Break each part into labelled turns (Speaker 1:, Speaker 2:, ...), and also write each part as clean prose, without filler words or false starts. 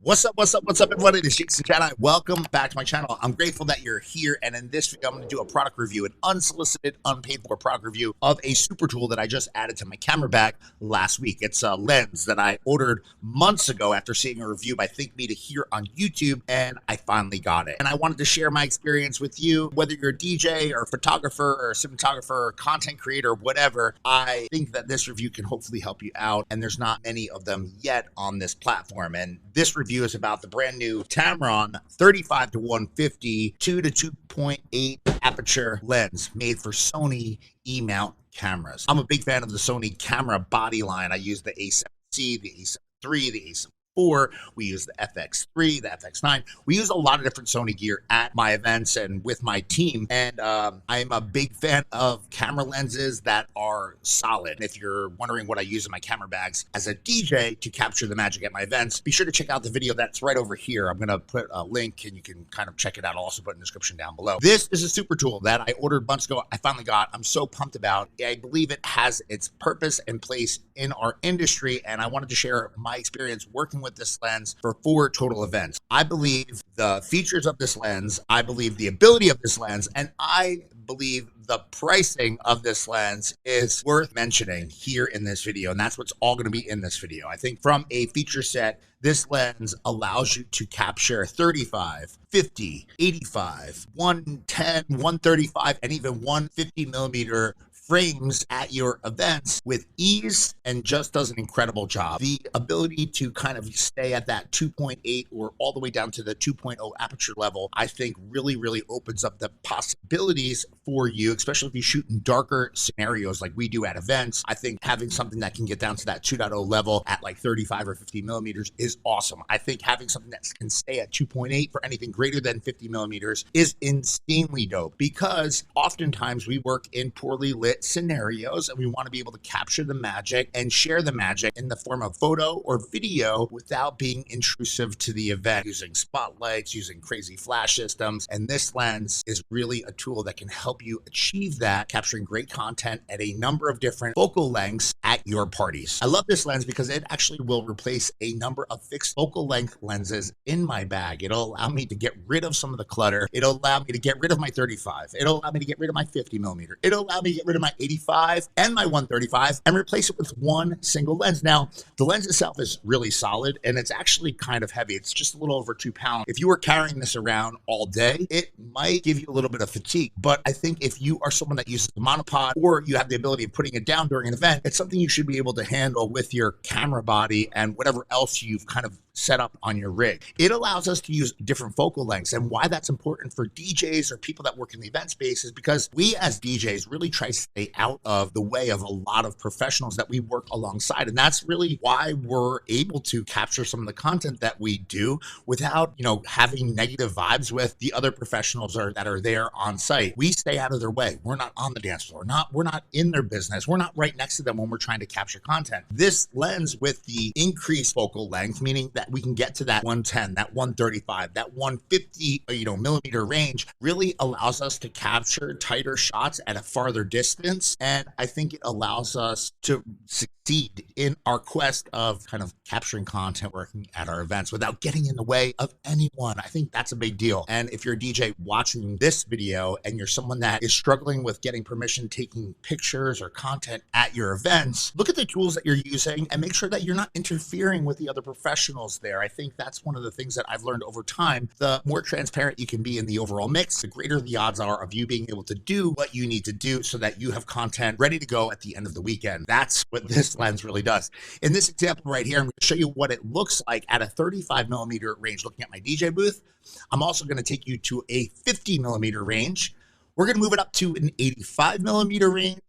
Speaker 1: What's up, everybody? It is Jani. Welcome back to my channel. I'm grateful that you're here, and in this video, I'm going to do a product review, an unsolicited, unpaid for product review of a super tool that I just added to my camera bag last week. It's a lens that I ordered months ago after seeing a review by Think Media here on YouTube, and I finally got it. And I wanted to share my experience with you, whether you're a DJ or a photographer or a cinematographer or content creator, whatever. I think that this review can hopefully help you out, and there's not many of them yet on this platform. And this review is about the brand new Tamron 35-150 2-2.8 aperture lens made for Sony E-mount cameras. I'm a big fan of the Sony camera body line. I use the A7C, the A7 III, the A7 IV. We use the FX3, the FX9. We use a lot of different Sony gear at my events and with my team. And I'm a big fan of camera lenses that are solid. If you're wondering what I use in my camera bags as a DJ to capture the magic at my events, be sure to check out the video that's right over here. I'm going to put a link and you can kind of check it out. I'll also put in the description down below. This is a super tool that I ordered months ago. I finally got. I'm so pumped about. I believe it has its purpose and place in our industry, and I wanted to share my experience working with this lens for 4 total events. I believe the features of this lens, I believe the ability of this lens, and I believe the pricing of this lens is worth mentioning here in this video, and that's what's all going to be in this video. I think from a feature set, this lens allows you to capture 35, 50, 85, 110, 135, and even 150 millimeter frames at your events with ease, and just does an incredible job. The ability to kind of stay at that 2.8 or all the way down to the 2.0 aperture level, I think really opens up the possibilities for you, especially if you shoot in darker scenarios like we do at events. I think having something that can get down to that 2.0 level at like 35 or 50 millimeters is awesome. I think having something that can stay at 2.8 for anything greater than 50 millimeters is insanely dope, because oftentimes we work in poorly lit scenarios and we want to be able to capture the magic and share the magic in the form of photo or video without being intrusive to the event, using spotlights, using crazy flash systems. And this lens is really a tool that can help you achieve that, capturing great content at a number of different focal lengths at your parties. I love this lens because it actually will replace a number of fixed focal length lenses in my bag. It'll allow me to get rid of some of the clutter. It'll allow me to get rid of my 35. It'll allow me to get rid of my 50 millimeter. It'll allow me to get rid of my 85 and my 135 and replace it with one single lens. Now, the lens itself is really solid and it's actually kind of heavy. It's just a little over 2 pounds. If you were carrying this around all day, it might give you a little bit of fatigue. But I think if you are someone that uses the monopod, or you have the ability of putting it down during an event, it's something you should be able to handle with your camera body and whatever else you've kind of set up on your rig. It allows us to use different focal lengths, and why that's important for DJs or people that work in the event space is because we as DJs really try to stay out of the way of a lot of professionals that we work alongside, and that's really why we're able to capture some of the content that we do without, having negative vibes with the other professionals that are there on site. We stay out of their way. We're not on the dance floor. We're not in their business. We're not right next to them when we're trying to capture content. This lens with the increased focal length, meaning that we can get to that 110, that 135, that 150, millimeter range, really allows us to capture tighter shots at a farther distance. And I think it allows us to succeed in our quest of kind of capturing content working at our events without getting in the way of anyone. I think that's a big deal. And if you're a DJ watching this video and you're someone that is struggling with getting permission, taking pictures or content at your events, look at the tools that you're using and make sure that you're not interfering with the other professionals there. I think that's one of the things that I've learned over time. The more transparent you can be in the overall mix, the greater the odds are of you being able to do what you need to do so that you have content ready to go at the end of the weekend. That's what this lens really does. In this example right here, I'm going to show you what it looks like at a 35 millimeter range looking at my DJ booth. I'm also going to take you to a 50 millimeter range. We're going to move it up to an 85 millimeter range.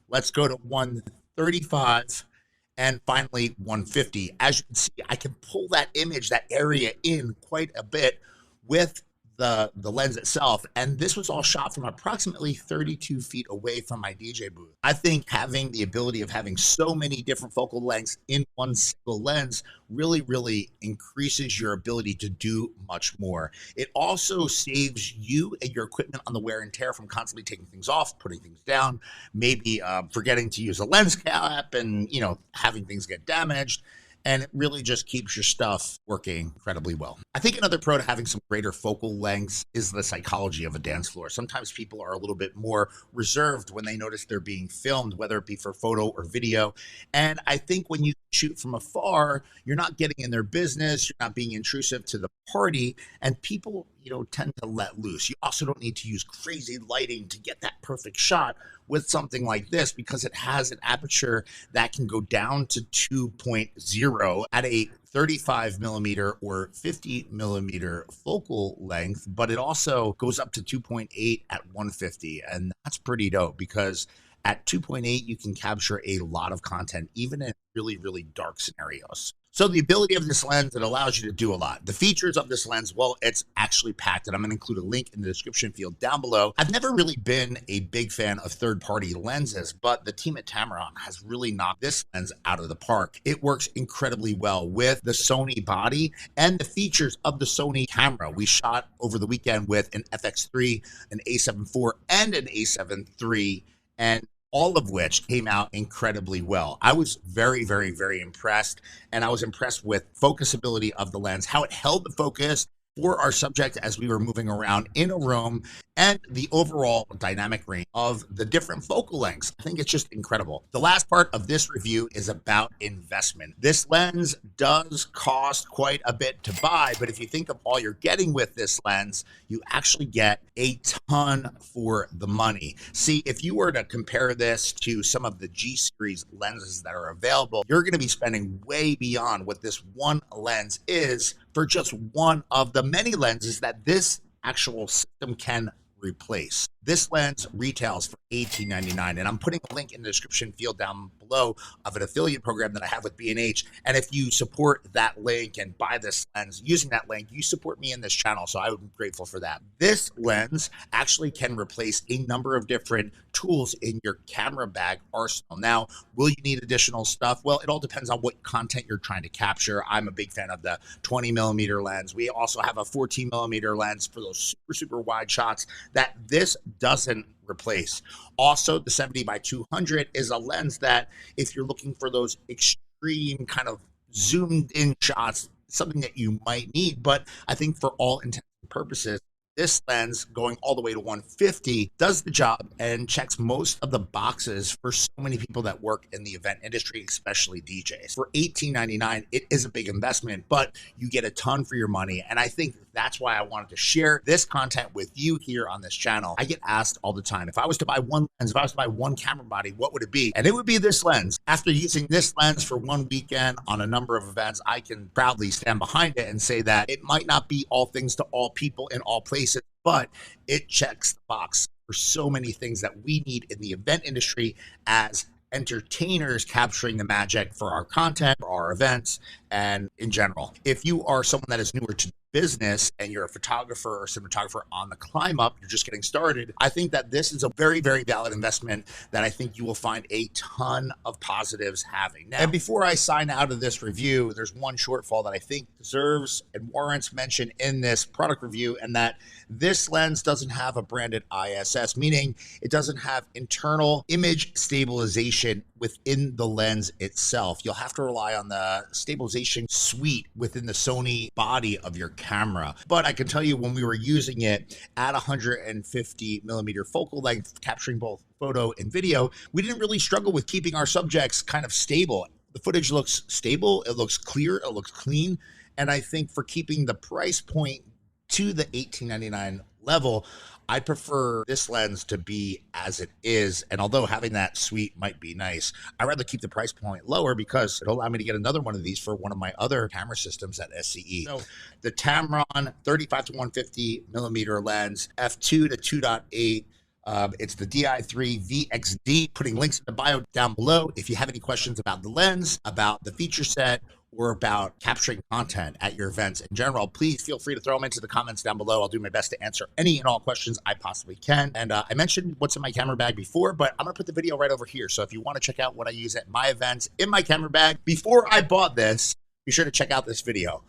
Speaker 1: Let's go to 135. And finally, 150. As you can see, I can pull that image, that area in quite a bit with the lens itself. And this was all shot from approximately 32 feet away from my DJ booth. I think having the ability of having so many different focal lengths in one single lens really increases your ability to do much more. It also saves you and your equipment on the wear and tear from constantly taking things off, putting things down, maybe forgetting to use a lens cap and, having things get damaged. and it really just keeps your stuff working incredibly well. I think another pro to having some greater focal lengths is the psychology of a dance floor. Sometimes people are a little bit more reserved when they notice they're being filmed, whether it be for photo or video. And I think when you shoot from afar, you're not getting in their business, you're not being intrusive to the party, and people, tend to let loose. You also don't need to use crazy lighting to get that perfect shot with something like this, because it has an aperture that can go down to 2.0 at a 35 millimeter or 50 millimeter focal length, but it also goes up to 2.8 at 150. And that's pretty dope, because at 2.8, you can capture a lot of content, even in really, really dark scenarios. So the ability of this lens, it allows you to do a lot. The features of this lens, well, it's actually packed, and I'm going to include a link in the description field down below. I've never really been a big fan of third-party lenses, but the team at Tamron has really knocked this lens out of the park. It works incredibly well with the Sony body and the features of the Sony camera. We shot over the weekend with an FX3, an A7 IV, and an A7 III, and all of which came out incredibly well. I was very, very, very impressed, and I was impressed with focusability of the lens, how it held the focus for our subject as we were moving around in a room, and the overall dynamic range of the different focal lengths. I think it's just incredible. The last part of this review is about investment. This lens does cost quite a bit to buy, but if you think of all you're getting with this lens, you actually get a ton for the money. See, if you were to compare this to some of the G series lenses that are available, you're going to be spending way beyond what this one lens is for just one of the many lenses that this actual system can replace. This lens retails for $18.99, and I'm putting a link in the description field down below of an affiliate program that I have with B&H. And if you support that link and buy this lens using that link, you support me in this channel, so I would be grateful for that. This lens actually can replace a number of different tools in your camera bag arsenal. Now, will you need additional stuff? Well, it all depends on what content you're trying to capture. I'm a big fan of the 20 millimeter lens. We also have a 14 millimeter lens for those super, super wide shots that this doesn't replace. Also, the 70x200 is a lens that, if you're looking for those extreme kind of zoomed in shots, something that you might need, but I think for all intents and purposes, this lens going all the way to 150 does the job and checks most of the boxes for so many people that work in the event industry, especially DJs. For $18.99, it is a big investment, but you get a ton for your money. And I think that's why I wanted to share this content with you here on this channel. I get asked all the time, if I was to buy one lens, if I was to buy one camera body, what would it be? And it would be this lens. After using this lens for one weekend on a number of events, I can proudly stand behind it and say that it might not be all things to all people in all places, but it checks the box for so many things that we need in the event industry as entertainers, capturing the magic for our content, for our events, and in general. If you are someone that is newer to business and you're a photographer or cinematographer on the climb up, you're just getting started, I think that this is a very, very valid investment that I think you will find a ton of positives having. Now, and before I sign out of this review, there's one shortfall that I think deserves and warrants mention in this product review, and that this lens doesn't have a branded ISS, meaning it doesn't have internal image stabilization within the lens itself. You'll have to rely on the stabilization suite within the Sony body of your camera. But I can tell you, when we were using it at 150 millimeter focal length, capturing both photo and video, we didn't really struggle with keeping our subjects kind of stable. The footage looks stable, it looks clear, it looks clean. And I think for keeping the price point to the $18.99 level, I prefer this lens to be as it is. And although having that suite might be nice, I'd rather keep the price point lower because it'll allow me to get another one of these for one of my other camera systems at SCE. So the Tamron 35 to 150 millimeter lens, F2-2.8. It's the Di3 VXD. Putting links in the bio down below. If you have any questions about the lens, about the feature set, or about capturing content at your events in general, please feel free to throw them into the comments down below. I'll do my best to answer any and all questions I possibly can. And I mentioned what's in my camera bag before, but I'm gonna put the video right over here. So if you wanna check out what I use at my events in my camera bag, before I bought this, be sure to check out this video.